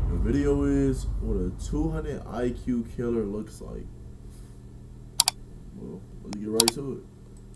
The video is what a 200 IQ killer looks like. Well, let's get right to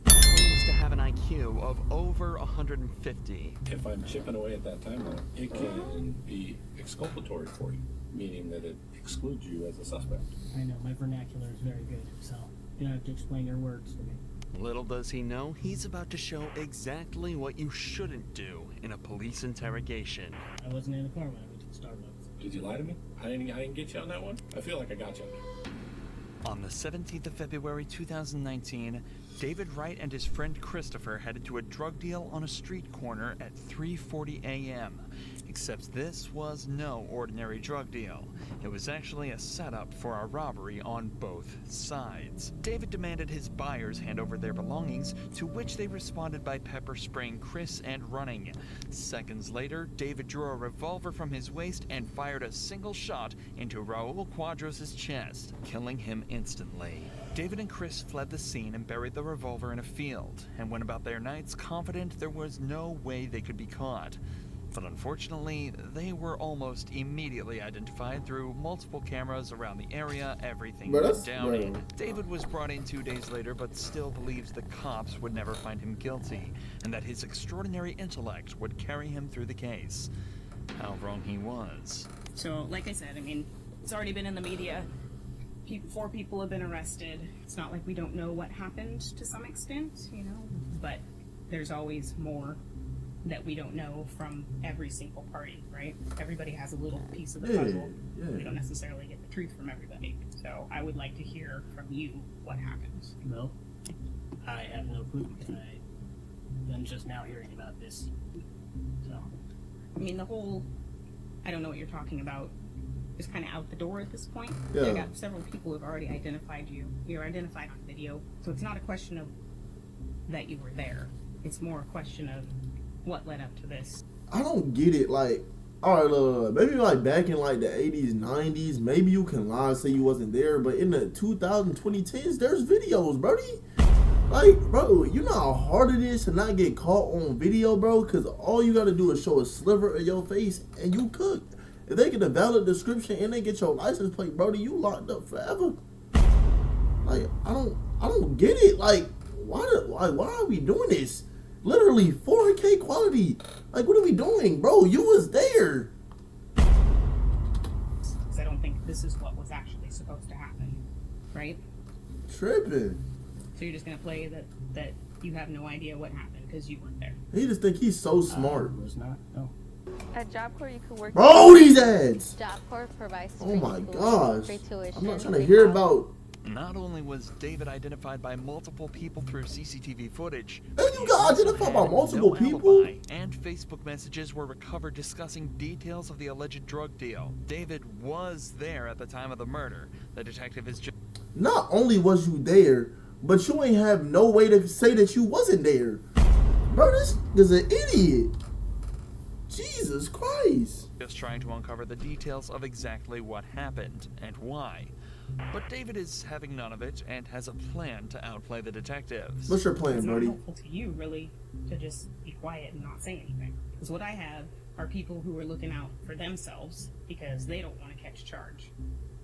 it. Claims to have an IQ of over 150. If I'm chipping away at that timer, it can be exculpatory for you, meaning that it excludes you as a suspect. I know, my vernacular is very good, so you don't have to explain your words to me. Little does he know, he's about to show exactly what you shouldn't do in a police interrogation. I wasn't in the car when I went to the Starbucks. Did you lie to me? I didn't get you on that one? I feel like I got you. On the 17th of February 2019, David Wright and his friend Christopher headed to a drug deal on a street corner at 3:40 a.m. Except this was no ordinary drug deal. It was actually a setup for a robbery on both sides. David demanded his buyers hand over their belongings, to which they responded by pepper spraying Chris and running. Seconds later, David drew a revolver from his waist and fired a single shot into Raul Quadros' chest, killing him instantly. David and Chris fled the scene and buried the revolver in a field, and went about their nights confident there was no way they could be caught. But unfortunately, they were almost immediately identified through multiple cameras around the area everything went down in. David was brought in 2 days later, but still believes the cops would never find him guilty, and that his extraordinary intellect would carry him through the case. How wrong he was. So, like I said, I mean, it's already been in the media. 4 people have been arrested. It's not like we don't know what happened to some extent, you know, but there's always more that we don't know from every single party, right? Everybody has a little piece of the puzzle. We don't necessarily get the truth from everybody. So I would like to hear from you what happened. Well, I have no clue. I'm just now hearing about this. So, I mean, the whole, I don't know what you're talking about, is kind of out the door at this point. Yeah. I got several people who have already identified you. You're identified on video. So it's not a question of that you were there. It's more a question of what led up to this. I don't get it. Like, all right, look, maybe like back in like the 80s, 90s, maybe you can lie and say you wasn't there. But in the 2010s, there's videos, brody. Like, bro, you know how hard it is to not get caught on video, bro? Because all you got to do is show a sliver of your face and you cooked. If they get a valid description and they get your license plate, brody, you locked up forever. Like, I don't get it. Like, why are we doing this? Literally 4K quality. Like, what are we doing, bro? You was there. Because I don't think this is what was actually supposed to happen, right? Tripping. So you're just gonna play that you have no idea what happened because you weren't there. He just think he's so smart. was not. No. At Job Corps, you could work. Bro, these ads. Job Corps provides Oh free my schools, gosh. free tuition, I'm not trying to free hear housing. about. Not only was David identified by multiple people through CCTV footage, And you got identified by multiple no people? alibi, and Facebook messages were recovered discussing details of the alleged drug deal. David was there at the time of the murder. The detective is just Not only was you there, but you ain't have no way to say that you wasn't there. Bro, this is an idiot. Jesus Christ. trying to uncover the details of exactly what happened and why. But David is having none of it and has a plan to outplay the detectives. What's your plan, It's not buddy? helpful to you, really, to just be quiet and not say anything. Because what I have are people who are looking out for themselves because they don't want to catch charge.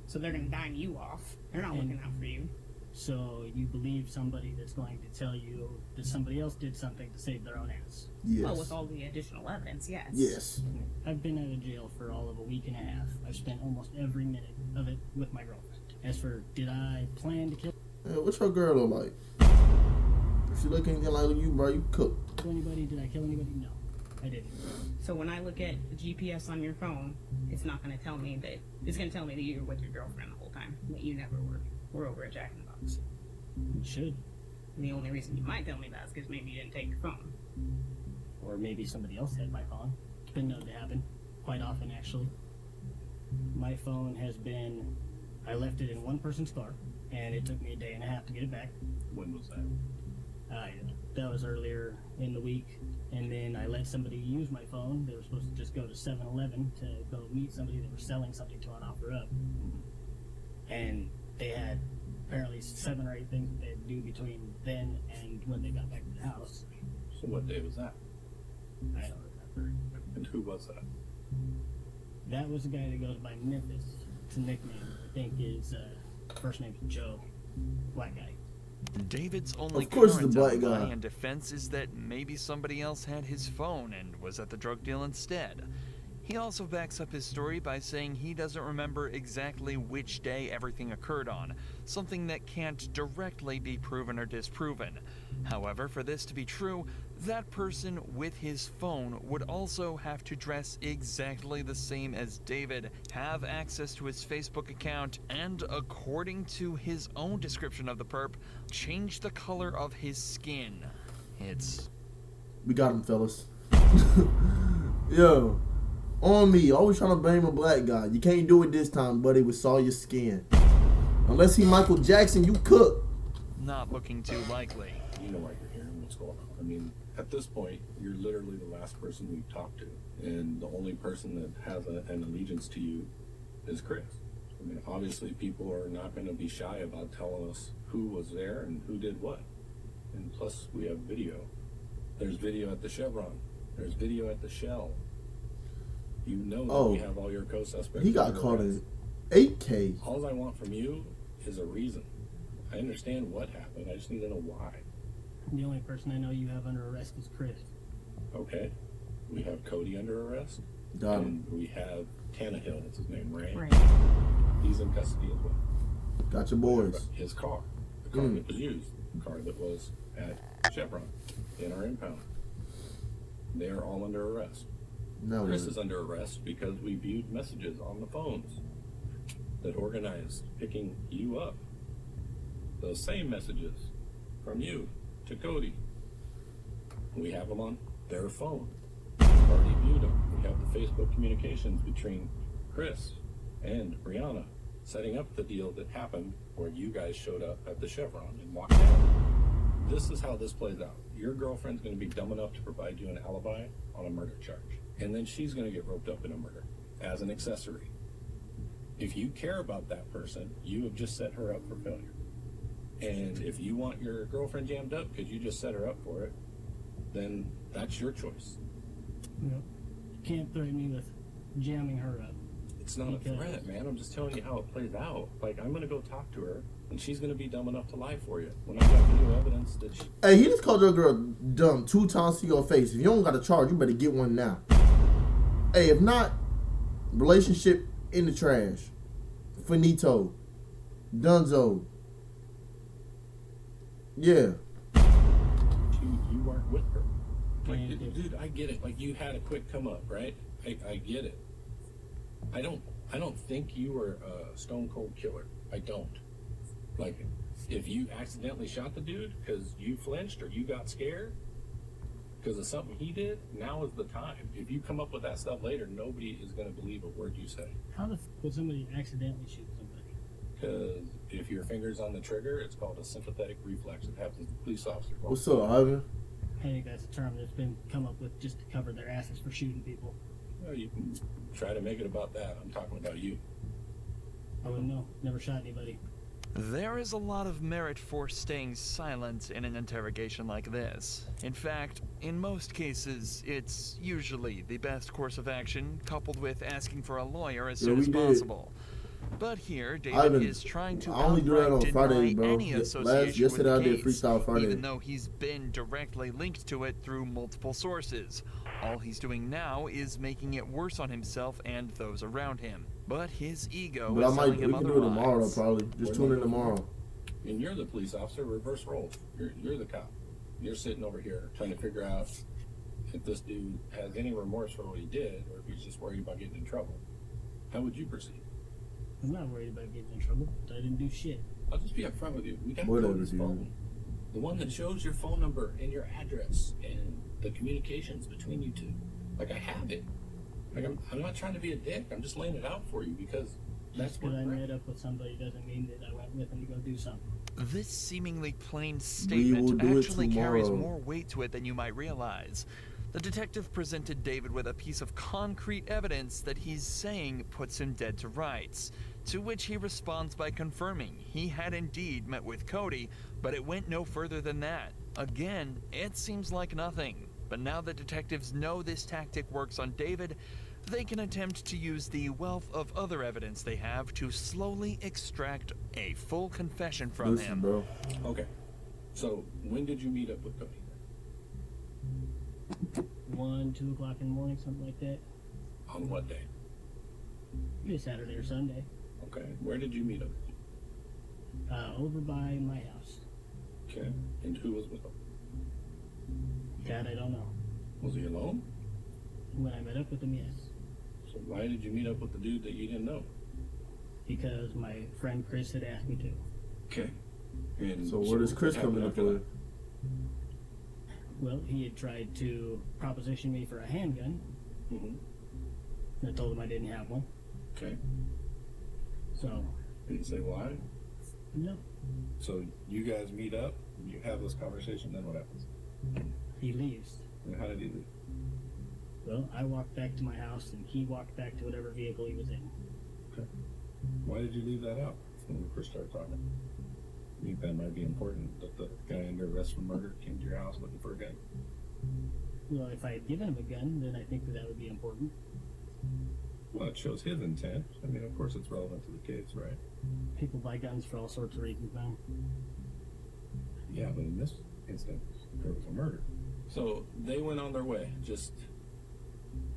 So they're going to dime you off. They're not looking out for you. So you believe somebody that's going to tell you that somebody else did something to save their own ass? Yes. Well, with all the additional evidence, yes. Yes. I've been out of jail for all of a week and a half. I've spent almost every minute of it with my girlfriend. As for did I plan to kill What's your girl look like? If she look anything like you, bro, you cook. anybody? Did I kill anybody? No, I didn't. So when I look at the GPS on your phone, it's not going to tell me that. It's going to tell me that you were with your girlfriend the whole time. That you never were. We're over at Jack in the Box. It should. And the only reason you might tell me that is because maybe you didn't take your phone. Or maybe somebody else had my phone. It's been known to happen. Quite often, actually. My phone has been... I left it in one person's car, and it took me a day and a half to get it back. When was that? That was earlier in the week. And then I let somebody use my phone. They were supposed to just go to 7-Eleven to go meet somebody that was selling something to an offer up. And they had apparently 7 or 8 things that they had to do between then and when they got back to the house. So what day was that? I don't remember. And who was that? That was the guy that goes by Memphis. It's a nickname. I think his first name's Joe. Black guy. David's only Of course current the black alibi guy. and defense is that maybe somebody else had his phone and was at the drug deal instead. He also backs up his story by saying he doesn't remember exactly which day everything occurred on, something that can't directly be proven or disproven. However, for this to be true, that person with his phone would also have to dress exactly the same as David, have access to his Facebook account, and according to his own description of the perp, change the color of his skin. We got him, fellas. Yo. On me, always trying to blame a black guy. You can't do it this time, buddy. We saw your skin. Unless he Michael Jackson, you cook. Not looking too likely. You know why you're hearing what's going on. I mean, at this point, you're literally the last person we've talked to. And the only person that has an allegiance to you is Chris. I mean, obviously, people are not going to be shy about telling us who was there and who did what. And plus, we have video. There's video at the Chevron. There's video at the Shell. You know that we have all your co-suspects. He got caught in 8K. All I want from you is a reason. I understand what happened. I just need to know why. The only person I know you have under arrest is Chris. Okay. We have Cody under arrest. Got him. And we have Tannehill, that's his name, Ray. Right. He's in custody as well. Got your boys. His car. The car that was used. The car that was at Chevron in our impound. They are all under arrest. No, Chris is under arrest because we viewed messages on the phones that organized picking you up. Those same messages from you to Cody. We have them on their phone. We've already viewed them. We have the Facebook communications between Chris and Brianna setting up the deal that happened where you guys showed up at the Chevron and walked out. This is how this plays out. Your girlfriend's going to be dumb enough to provide you an alibi on a murder charge. And then she's going to get roped up in a murder as an accessory. If you care about that person, you have just set her up for failure. And if you want your girlfriend jammed up because you just set her up for it, then that's your choice. You know, you can't threaten me with jamming her up. It's not a threat, man. I'm just telling you how it plays out. Like, I'm going to go talk to her, and she's going to be dumb enough to lie for you. When I got video evidence that she... Hey, he just called your girl dumb 2 times to your face. If you don't got a charge, you better get one now. Hey, if not, relationship in the trash. Finito. Dunzo. Yeah. You weren't with her. Like, dude, I get it. Like, you had a quick come up, right? I get it. I don't think you were a stone cold killer. I don't. Like, if you accidentally shot the dude because you flinched or you got scared because of something he did, now is the time. If you come up with that stuff later, nobody is going to believe a word you say. How the f would somebody accidentally shoot somebody? Because if your finger's on the trigger, it's called a sympathetic reflex. It happens to police officers. What's up, Ivan? I think that's a term that's been come up with just to cover their asses for shooting people. Well, you can try to make it about that. I'm talking about you. I wouldn't know. Never shot anybody. There is a lot of merit for staying silent in an interrogation like this. In fact, in most cases, it's usually the best course of action, coupled with asking for a lawyer as soon as possible. But here, David is trying to outright deny any association with the case, even though he's been directly linked to it through multiple sources. All he's doing now is making it worse on himself and those around him. But his ego is telling him otherwise. We can do it tomorrow, probably. Just tune in tomorrow. And you're the police officer, reverse roles. You're the cop. You're sitting over here trying to figure out if this dude has any remorse for what he did or if he's just worried about getting in trouble. How would you proceed? I'm not worried about getting in trouble. I didn't do shit. I'll just be upfront with you. We got Cody's phone. The one that shows your phone number and your address and the communications between you two. Like, I have it. Like, I'm not trying to be a dick. I'm just laying it out for you because that's what I met up with somebody doesn't mean that I went with them to go do something. This seemingly plain statement actually carries more weight to it than you might realize. The detective presented David with a piece of concrete evidence that he's saying puts him dead to rights, to which he responds by confirming he had indeed met with Cody, but it went no further than that. Again, it seems like nothing, but now that detectives know this tactic works on David, they can attempt to use the wealth of other evidence they have to slowly extract a full confession from Listen, him. bro. Okay. So when did you meet up with Cody? 1, 2 o'clock in the morning, something like that. On what day? Maybe Saturday or Sunday. Okay. Where did you meet up? Over by my house. Okay. And who was with him? That I don't know. Was he alone? When I met up with him, yes. So why did you meet up with the dude that you didn't know? Because my friend Chris had asked me to. Okay. And So where does Chris what come happened into after play? that? Well, he had tried to proposition me for a handgun. I told him I didn't have one. Okay. So, Didn't say why. no. So you guys meet up, you have this conversation, then what happens? He leaves. And how did he leave? Well, I walked back to my house and he walked back to whatever vehicle he was in. Why did you leave that out when we first started talking? I think that might be important that the guy under arrest for murder came to your house looking for a gun. Well, if I had given him a gun, then I think that would be important. Well, it shows his intent. I mean, of course it's relevant to the case, right? People buy guns for all sorts of reasons, man. Yeah, but in this instance, there was a murder. So they went on their way. Just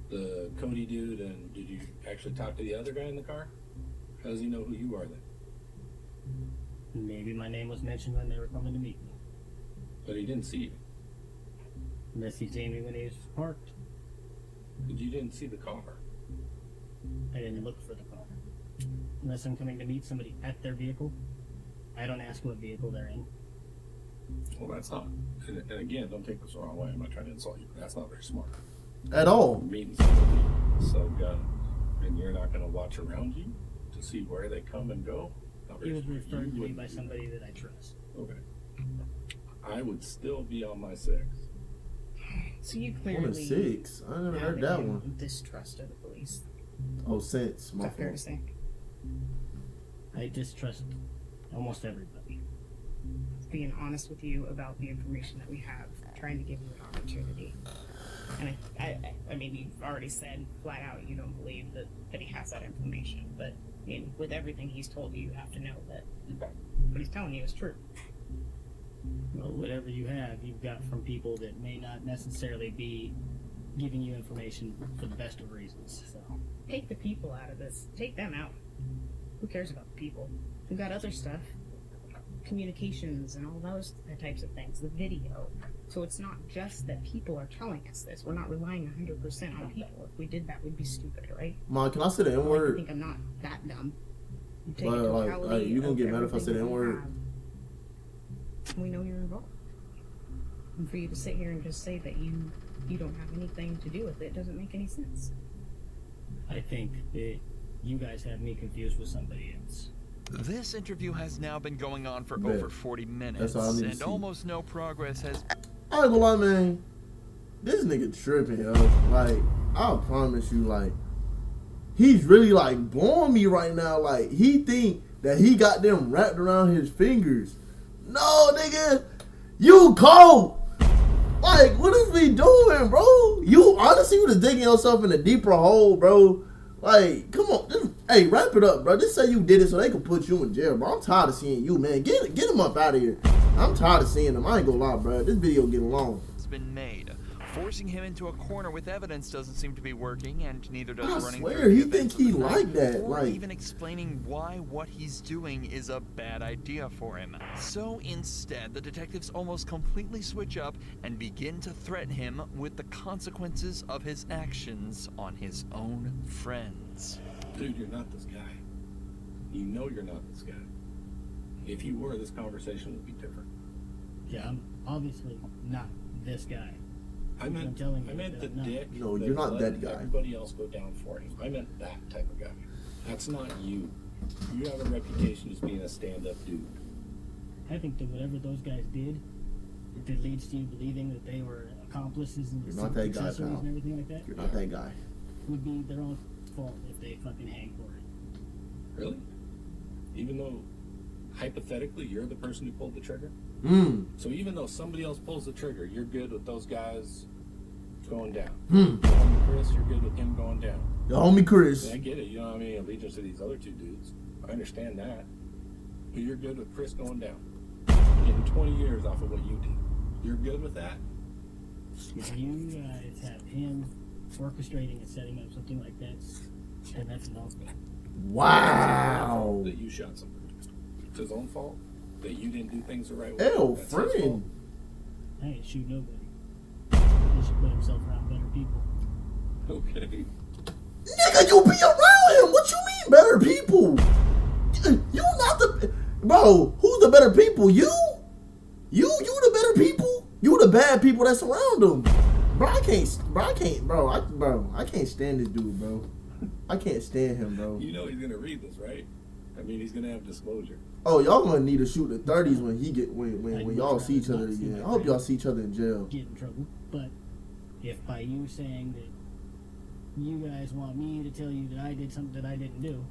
the Cody dude, and did you actually talk to the other guy in the car? How does he know who you are then? Maybe my name was mentioned when they were coming to meet me. But he didn't see you. Unless he seen me when he was parked. But you didn't see the car. I didn't look for the car. Unless I'm coming to meet somebody at their vehicle, I don't ask what vehicle they're in. Well, that's not. And again, don't take this the wrong way. I'm not trying to insult you, but that's not very smart. At all. Meeting somebody, sell guns, and you're not going to watch around you to see where they come and go. Not He very was smart. referred You to me wouldn't by do somebody that I trust. that. Okay. I would still be on my 6. So you One of clearly 6. I never heard that one. distrust of the police. Oh, sense. My Is that fair to fault. say? I distrust almost everybody. Being honest with you about the information that we have, trying to give you an opportunity. And I mean, you've already said flat out you don't believe that he has that information. But I mean, with everything he's told you, you have to know that what he's telling you is true. Well, whatever you have, you've got from people that may not necessarily be giving you information for the best of reasons. So, Take the people out of this. Take them out. Who cares about the people? We've got other stuff. Communications and all those types of things. The video. So it's not just that people are telling us this. We're not relying 100% on people. If we did that, we'd be stupid, right? Ma, can I say the N I word? think I'm not that dumb. You take Like, a like, totality you gonna of get mad if I say the everything that we N-word? have. We know you're involved. And for you to sit here and just say that you don't have anything to do with it doesn't make any sense. I think that you guys have me confused with somebody else. This interview has now been going on for Bet. over 40 minutes, That's all I need to and see. almost no progress has. I ain't gonna lie, man. This nigga tripping, yo. Like, I promise you, like, he's really, like, blowing me right now. Like, he think that he got them wrapped around his fingers. No, nigga. You cold. Like, what is we doing, bro? You honestly was digging yourself in a deeper hole, bro. Like, come on. Just, hey, wrap it up, bro. Just say you did it so they can put you in jail, bro. I'm tired of seeing you, man. Get him up out of here. I'm tired of seeing him. I ain't gonna lie, bro. This video getting long. Been made. Forcing him into a corner with evidence doesn't seem to be working, and neither does I running swear, through the he events think of the he night, like that, or like- even explaining why what he's doing is a bad idea for him. So instead, the detectives almost completely switch up and begin to threaten him with the consequences of his actions on his own friends. Dude, you're not this guy. You know you're not this guy. If you were, this conversation would be different. Yeah, I'm obviously not this guy. I meant the No. dick. No, that you're not let that guy. Everybody else go down for him. I meant that type of guy. That's not you. You have a reputation as being a stand-up dude. I think that whatever those guys did, if it leads to you believing that they were accomplices and You're not that guy, accessories pal. and everything like that, You're not that guy. would be their own fault if they fucking hang for it. Really? Even though, hypothetically, you're the person who pulled the trigger? Mm. So even though somebody else pulls the trigger, you're good with those guys going down. Hmm. Your homie Chris, you're good with him going down. The homie Chris. I get it. You know what I mean? Allegiance to these other two dudes. I understand that. But you're good with Chris going down. You're getting 20 years off of what you did. You're good with that? If you guys have him orchestrating and setting up something like that, then that's an awful. Wow. That you shot somebody. It's his own fault. That you didn't do things the right way. Ew, That's his fault. friend. I ain't shoot nobody. He should put himself around better people. Okay. Nigga, you be around him. What you mean, better people? You not the bro. Who's the better people? You the better people. You the bad people that surround him. Bro, I can't, I can't stand this dude, bro. I can't stand him, bro. You know he's gonna read this, right? I mean, he's gonna have disclosure. Oh, y'all gonna need to shoot the 30s when y'all see each other again. I hope y'all see each other in jail. Get in trouble. But if by you saying that you guys want me to tell you that I did something that I didn't do,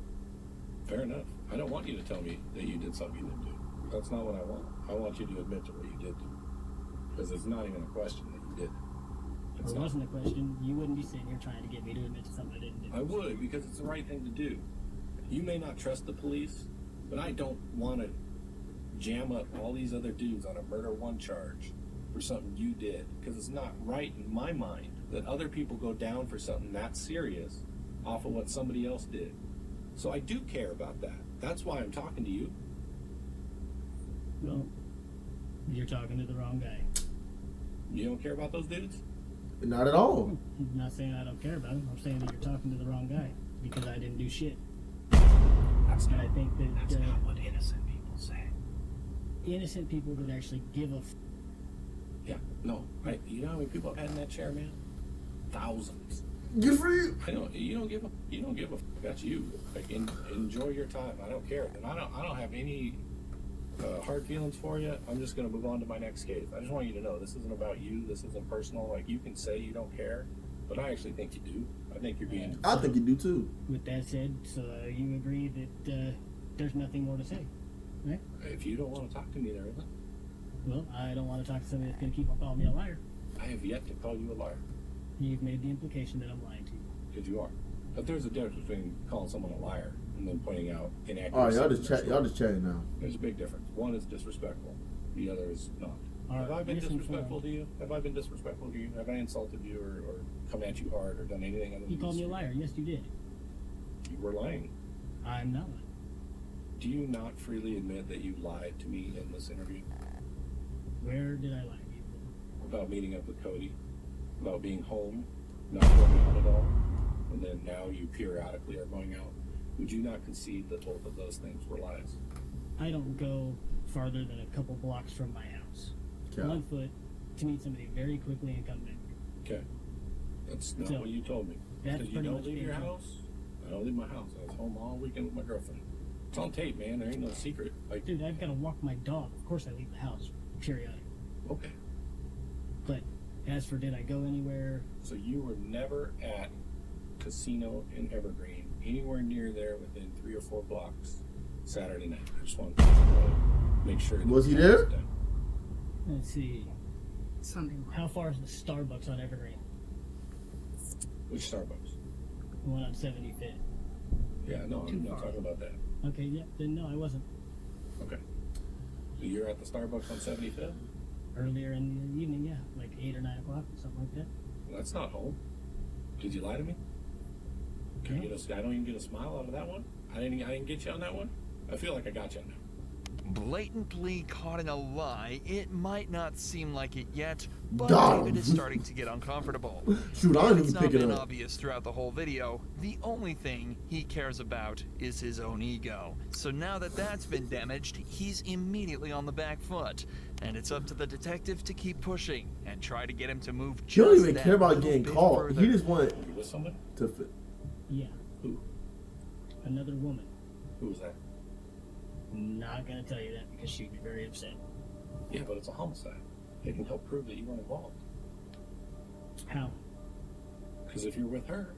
Fair enough. I don't want you to tell me that you did something you didn't do. That's not what I want. I want you to admit to what you did do. Because it's not even a question that you did. if it wasn't a question, you wouldn't be sitting here trying to get me to admit to something I didn't do. I would, because it's the right thing to do. You may not trust the police, but I don't want to jam up all these other dudes on a murder one charge for something you did. Because it's not right in my mind that other people go down for something that serious off of what somebody else did. So I do care about that. That's why I'm talking to you. Well, you're talking to the wrong guy. You don't care about those dudes? Not at all. I'm not saying I don't care about him. I'm saying that you're talking to the wrong guy because I didn't do shit. That's And I think that that's not what innocent people say. innocent people that actually give a Yeah, no. You know how many people I've had in that chair, man? Thousands. Good for you. I don't. You don't give a. That's you. Like, enjoy your time. I don't care, and I don't have any hard feelings for you. I'm just gonna move on to my next case. I just want you to know this isn't about you. This isn't personal. Like, you can say you don't care, but I actually think you do. I think you're being. I think you do too. With that said, so you agree that there's nothing more to say, right? If you don't want to talk to me, there isn't. Well, I don't want to talk to somebody that's going to keep on calling me a liar. I have yet to call you a liar, You've made the implication that I'm lying to you. because you are. But there's a difference between calling someone a liar and then pointing out inaccuracy. All right, y'all in just their chat. story. Y'all just chatting now. There's a big difference. One is disrespectful. The other is not. All Have right, I been listen, disrespectful to you? Have I been disrespectful to you? Have I insulted you or come at you hard or done anything other than You called me a liar. Yes, you did. You were lying. I'm not lying. Do you not freely admit that you lied to me in this interview Where did I lie to you? about meeting up with Cody, about being home, not going out at all, and then now you periodically are going out? Would you not concede that both of those things were lies? I don't go farther than a couple blocks from my house. Okay. On foot to meet somebody very quickly and come back. Okay. That's not So, what you told me. that's Because you pretty don't much leave being your true. house. I don't leave my house. I was home all weekend with my girlfriend. It's on tape, man. There ain't no secret. Like, Dude, I've got to walk my dog. Of course I leave the house periodically. okay. But as for did I go anywhere? So you were never at casino in Evergreen, anywhere near there within 3 or 4 blocks Saturday night. I just want to make sure. that Was he that there? done. Let's see. Sunday. How far is the Starbucks on Evergreen? Which Starbucks? The one on 75th. Yeah, no, I'm not talking about that. Okay, yeah, then no, I wasn't. Okay. So you're at the Starbucks on 75th? Earlier in the evening, yeah, like 8 or 9 o'clock, something like that. Well, that's not home. Did you lie to me? Can I, I don't even get a smile out of that one? I didn't get you on that one? I feel like I got you on that one. Blatantly caught in a lie, it might not seem like it yet, but Dumb. David is starting to get uncomfortable. Shoot, I If didn't it's even not pick it been up. obvious throughout the whole video, the only thing he cares about is his own ego. So now that that's been damaged, he's immediately on the back foot. And it's up to the detective to keep pushing and try to get him to move He don't just even that care about little getting bit caught. further. He just wanted You with somebody? to. Yeah, Who? another woman. Who was that? Not gonna tell you that because she'd be very upset. Yeah, but it's a homicide. They can help prove that you weren't involved. How? Because if you're with her,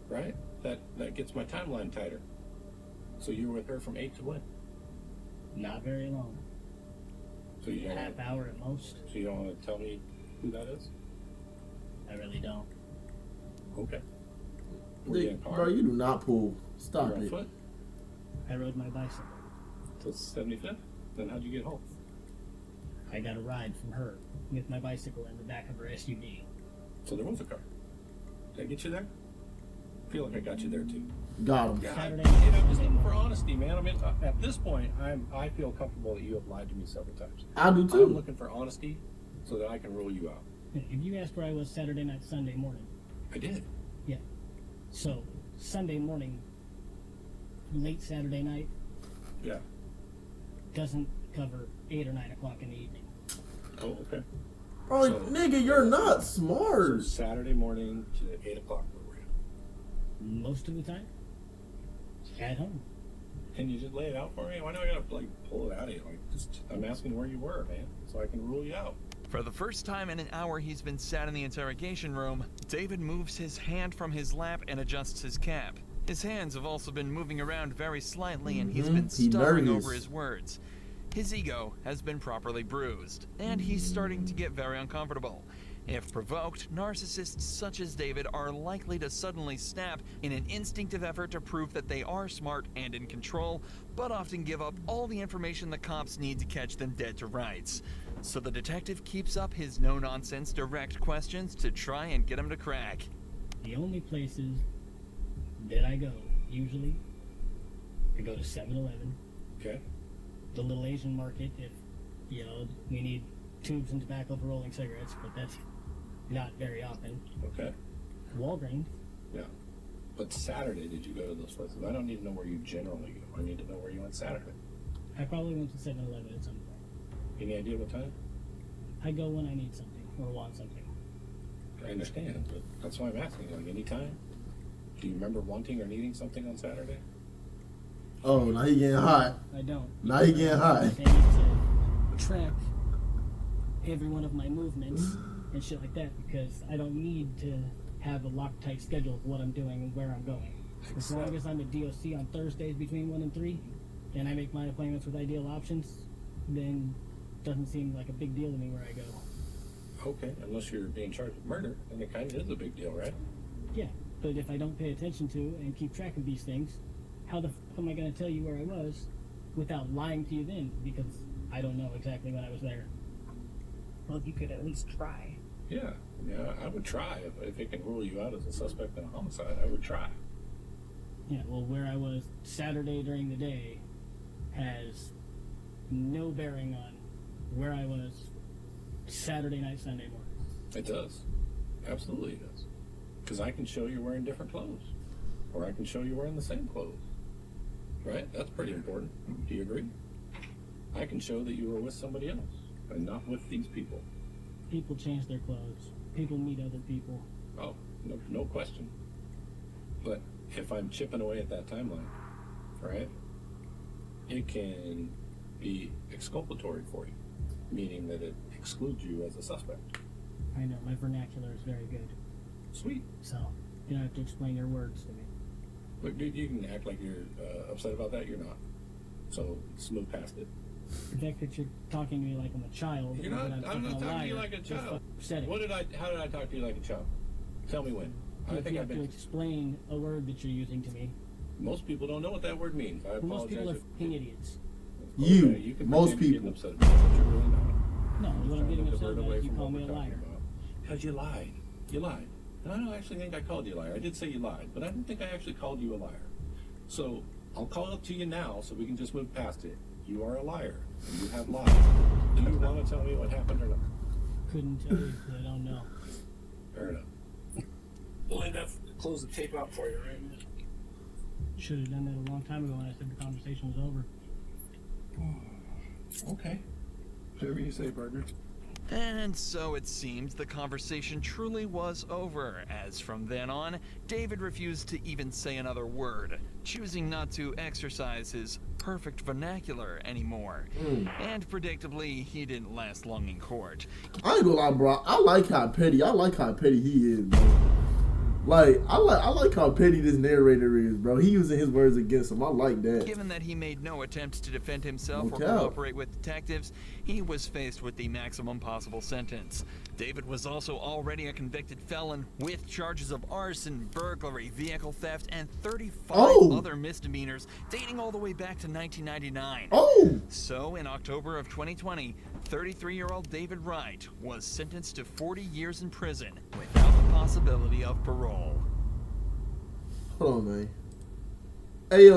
right, that gets my timeline tighter. So you were with her from 8 to when? Not very long. So you A don't half want, hour at most. so you don't want to tell me who that is? I really don't. Okay. Were you in a Bro, car? you do not pull. You Stop were on it. foot I rode my bicycle. to 75th? Then how'd you get home? I got a ride from her with my bicycle in the back of her SUV. So there was a car. Did I get you there? I feel like I got you there too. Got him. Yeah, Saturday, I'm just Sunday looking for morning. honesty, man. I mean, at this point, I feel comfortable that you have lied to me several times. I do I'm too. looking for honesty so that I can rule you out. If you asked where I was Saturday night, Sunday morning, I did. so Sunday morning, late Saturday night, Yeah. doesn't cover 8 or 9 o'clock in the evening. Oh, okay. Bro, So- nigga, you're not So smart. Saturday morning to 8 o'clock, where were you? Most of the time, at home. Can you just lay it out for me? Why do I gotta pull it out of you? I'm asking where you were, man, so I can rule you out. For the first time in an hour he's been sat in the interrogation room, David moves his hand from his lap and adjusts his cap. His hands have also been moving around very slightly and he's been He stuttering nervous. over his words. His ego has been properly bruised, and he's starting to get very uncomfortable. If provoked, narcissists such as David are likely to suddenly snap in an instinctive effort to prove that they are smart and in control, but often give up all the information the cops need to catch them dead to rights. So the detective keeps up his no-nonsense direct questions to try and get him to crack. The only places that I go, usually, I go to 7-Eleven, Okay. the little Asian market if, we need tubes and tobacco for rolling cigarettes, but that's not very often. Okay. Walgreens, Yeah. But Saturday, did you go to those places? I don't need to know where you generally go. I need to know where you went Saturday. I probably went to 7-Eleven at some point. Any idea what time? I go when I need something or want something. I understand, but that's why I'm asking. Like, any time? Do you remember wanting or needing something on Saturday? Oh, now he getting hot. I don't. Now he getting hot. I need to track every one of my movements and shit like that because I don't need to have a Loctite schedule of what I'm doing and where I'm going. As long as I'm at DOC on Thursdays between 1 and 3 and I make my appointments with Ideal Options, then it doesn't seem like a big deal to me where I go. Okay, unless you're being charged with murder, then it kind of is a big deal, right? Yeah, but if I don't pay attention to and keep track of these things, how the f am I going to tell you where I was without lying to you then? Because I don't know exactly when I was there. Well, you could at least try. Yeah, I would try. If it can rule you out as a suspect in a homicide, I would try. Yeah, well, where I was Saturday during the day has no bearing on where I was Saturday night, Sunday morning. It does. Absolutely it does. Because I can show you're wearing different clothes. Or I can show you're wearing the same clothes. Right? That's pretty important. Do you agree? I can show that you were with somebody else and not with these people. People change their clothes. People meet other people. Oh, no question. But if I'm chipping away at that timeline, right, it can be exculpatory for you, meaning that it excludes you as a suspect. I know, my vernacular is very good. Sweet. So, you don't have to explain your words to me. Look, dude, you can act like you're upset about that. You're not. So let's move past it. The fact that you're talking to me like I'm a child. You're or not. that I'm not fucking talking to you liar, like a is child. upsetting. How did I talk to you like a child? Tell me when. I If think you I've have to been. explain a word that you're using to me. Most people don't know what that word means. I Most people are apologize. fucking idiots. You, can most pretend you're people. getting upset about it, but you're really not. No, what I'm Trying getting to upset divert about away is you from call what me a we're talking liar. about. Because you lied. You lied. And I don't actually think I called you a liar. I did say you lied, but I don't think I actually called you a liar. So I'll call it to you now so we can just move past it. You are a liar. And you have lied. Do you want to tell me what happened or not? Couldn't tell you because I don't know. Fair enough. We'll end up close the tape out for you, right? Should have done that a long time ago when I said the conversation was over. Okay. Whatever you say, partner. And so it seems the conversation truly was over, as from then on, David refused to even say another word, choosing not to exercise his perfect vernacular anymore. And predictably, he didn't last long in court. I ain't gonna lie, bro. I like how petty he is, bro. Like I like how petty this narrator is, bro. He using his words against him. I like that. Given that he made no attempts to defend himself No or doubt. cooperate with detectives, he was faced with the maximum possible sentence. David was also already a convicted felon with charges of arson, burglary, vehicle theft, and 35 other misdemeanors dating all the way back to 1999. So in October of 2020, 33-year-old David Wright was sentenced to 40 years in prison without the possibility of parole. Hold on, man. Hey, yo.